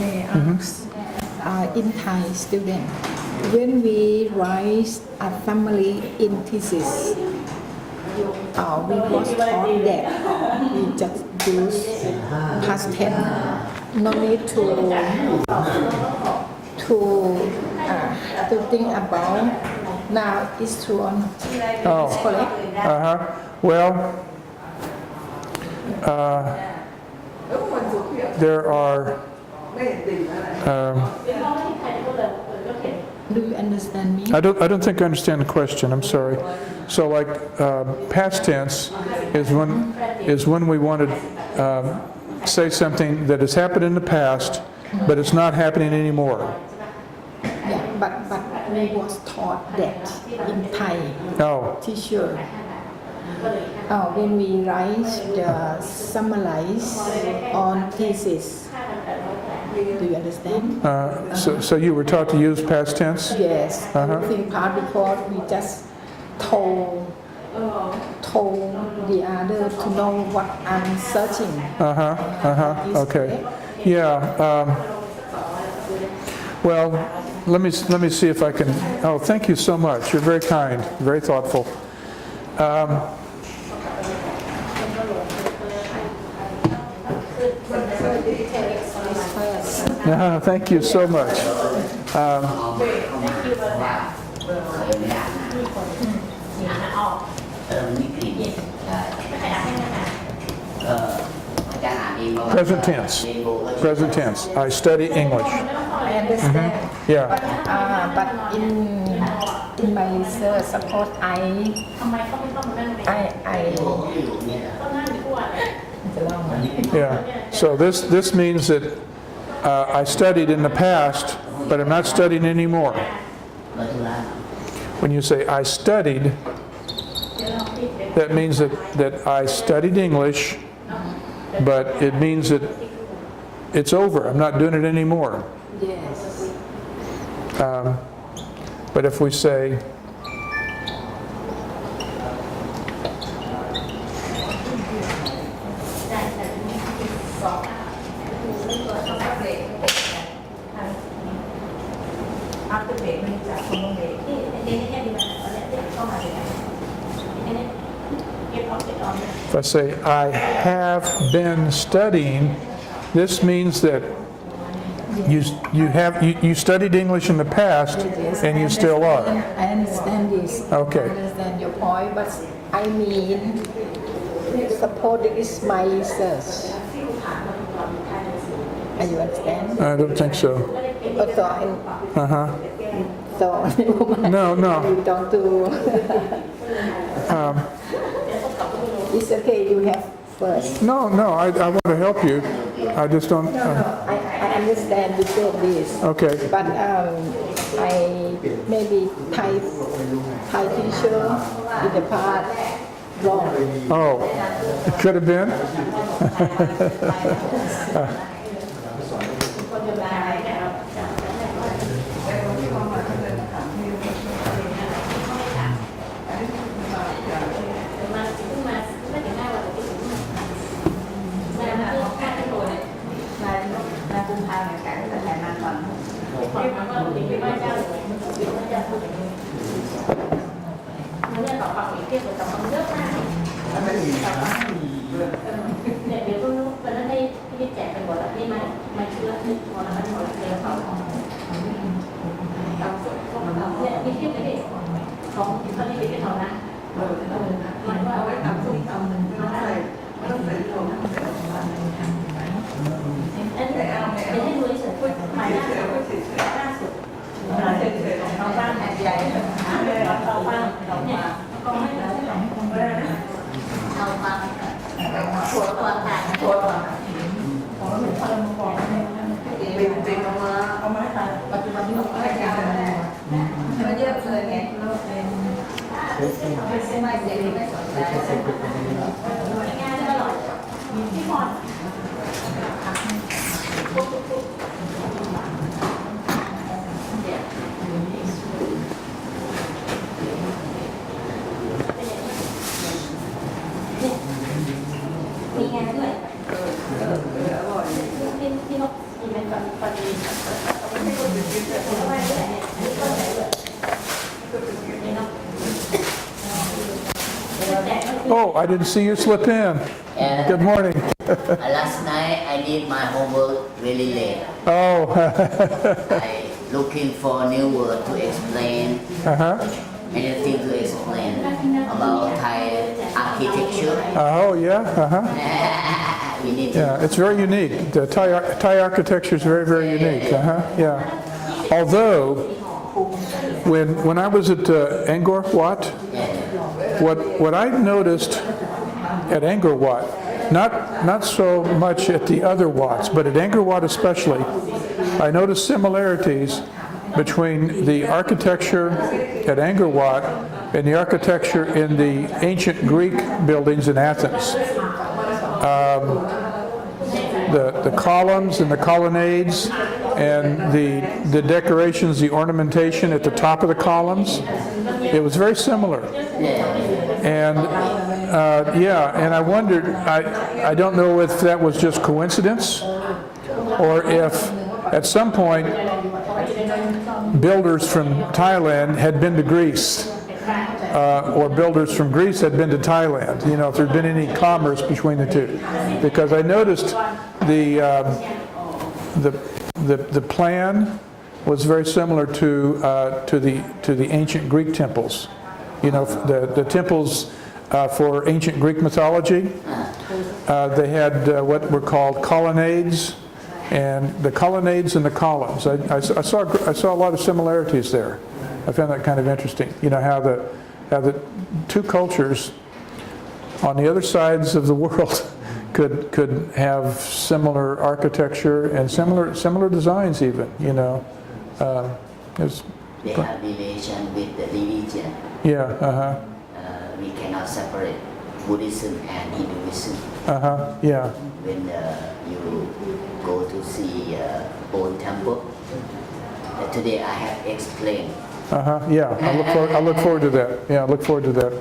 may ask in Thai student when we write a family in thesis we was taught that we just use past tense no need to think about now is true or not. It's correct. Well, there are. Do you understand me? I don't think I understand the question. I'm sorry. So, like past tense is when we want to say something that has happened in the past, but it's not happening anymore. Yeah, but we was taught that in Thai teacher. When we write the summarize on thesis. Do you understand? So you were taught to use past tense? Yes. Everything part because we just told the other to know what I'm searching. Okay. Yeah. Well, let me see if I can. Oh, thank you so much. You're very kind, very thoughtful. Thank you so much. Present tense. Present tense. I study English. I understand. Yeah. But in my research, suppose I Yeah. So this means that I studied in the past, but I'm not studying anymore. When you say I studied, that means that I studied English, but it means that it's over. I'm not doing it anymore. Yes. But if we say if I say I have been studying, this means that you studied English in the past and you still are. I understand this. Okay. I understand your point, but I mean, suppose this is my research. Are you understand? I don't think so. So No. you don't do. It's okay. You have first. No. I want to help you. I just don't. I understand you said this. Okay. But I maybe Thai teacher in the past wrong. Oh, it could have been.ที่นกกินเป็นปฏิ Oh, I didn't see you slip in. And Good morning. last night I did my homework really late. Oh, I looking for a new word to explain, anything to explain about Thai architecture. oh yeah, We need to. yeah. It's very unique. The Thai architecture is very, very unique. Yeah. Although, when I was at Angkor Wat, what I noticed at Angkor Wat, not so much at the other Wats, but at Angkor Wat especially, I noticed similarities between the architecture at Angkor Wat and the architecture in the ancient Greek buildings in Athens. The columns and the colonnades and the decorations, the ornamentation at the top of the columns, it was very similar. And and I wondered, I don't know if that was just coincidence or if at some point builders from Thailand had been to Greece or builders from Greece had been to Thailand, you know, if there'd been any commerce between the two. Because I noticed the plan was very similar to the ancient Greek temples. You know, the temples for ancient Greek mythology, they had what were called colonnades, and the colonnades and the columns. I saw a lot of similarities there. I found that kind of interesting. You know, how the two cultures on the other sides of the world could have similar architecture and similar designs even. You know, They have relation with the religion. Yeah. We cannot separate Buddhism and Hinduism. Yeah. When you go to see old temple, today I have explained. Yeah. I look forward to that. Yeah, I look forward to that.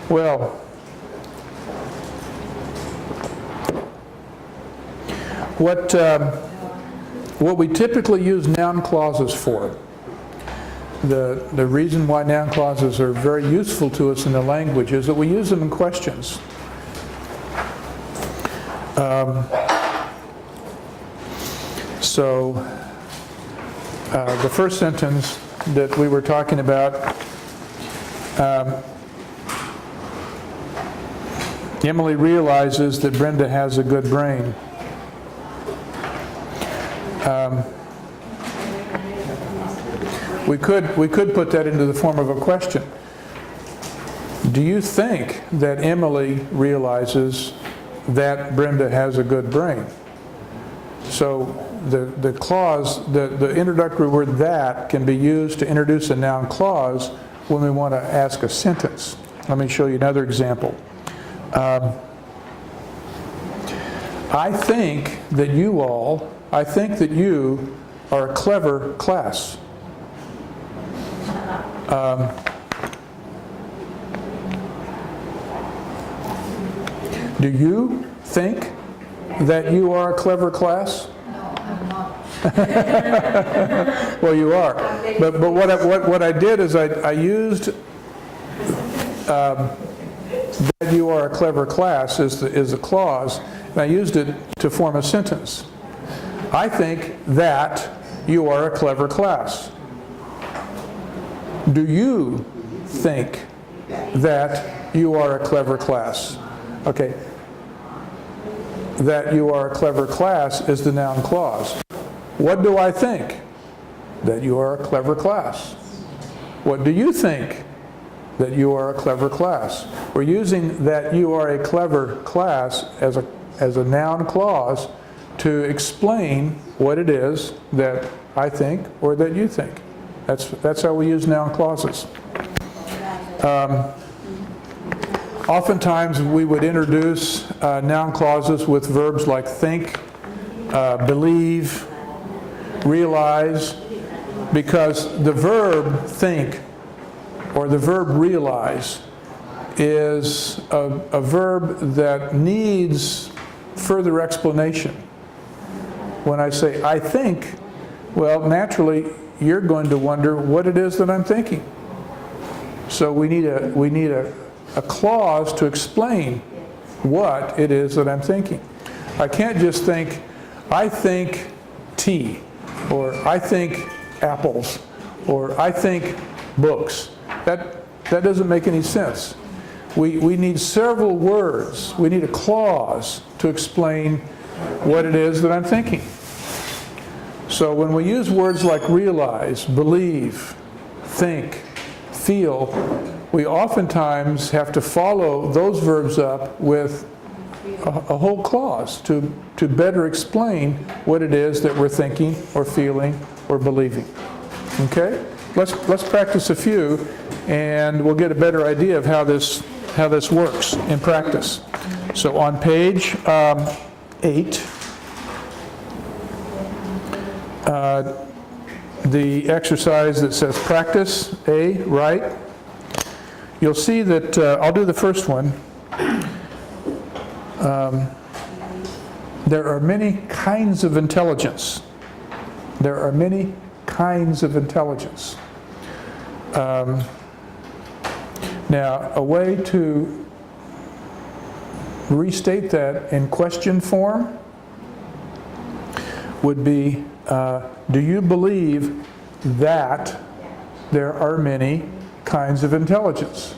Well, what we typically use noun clauses for, the reason why noun clauses are very useful to us in the language is that we use them in questions. So the first sentence that we were talking about, Emily realizes that Brenda has a good brain. We could put that into the form of a question. Do you think that Emily realizes that Brenda has a good brain? So the clause, the introductory word "that" can be used to introduce a noun clause when we want to ask a sentence. Let me show you another example. I think that you are a clever class. Do you think that you are a clever class? No, I'm not. Well, you are. But what I did is I used that you are a clever class is a clause, and I used it to form a sentence. I think that you are a clever class. Do you think that you are a clever class? Okay. That you are a clever class is the noun clause. What do I think? That you are a clever class. What do you think? That you are a clever class. We're using that you are a clever class as a noun clause to explain what it is that I think or that you think. That's how we use noun clauses. Oftentimes we would introduce noun clauses with verbs like think, believe, realize, because the verb think or the verb realize is a verb that needs further explanation. When I say I think, well, naturally you're going to wonder what it is that I'm thinking. So we need a a clause to explain what it is that I'm thinking. I can't just think, I think tea, or I think apples, or I think books. That doesn't make any sense. We need several words. We need a clause to explain what it is that I'm thinking. So when we use words like realize, believe, think, feel, we oftentimes have to follow those verbs up with a whole clause to better explain what it is that we're thinking or feeling or believing. Okay? Let's practice a few, and we'll get a better idea of how this works in practice. So on page 8, the exercise that says practice A, right? You'll see that I'll do the first one. There are many kinds of intelligence. There are many kinds of intelligence. Now, a way to restate that in question form would be, do you believe that there are many kinds of intelligence?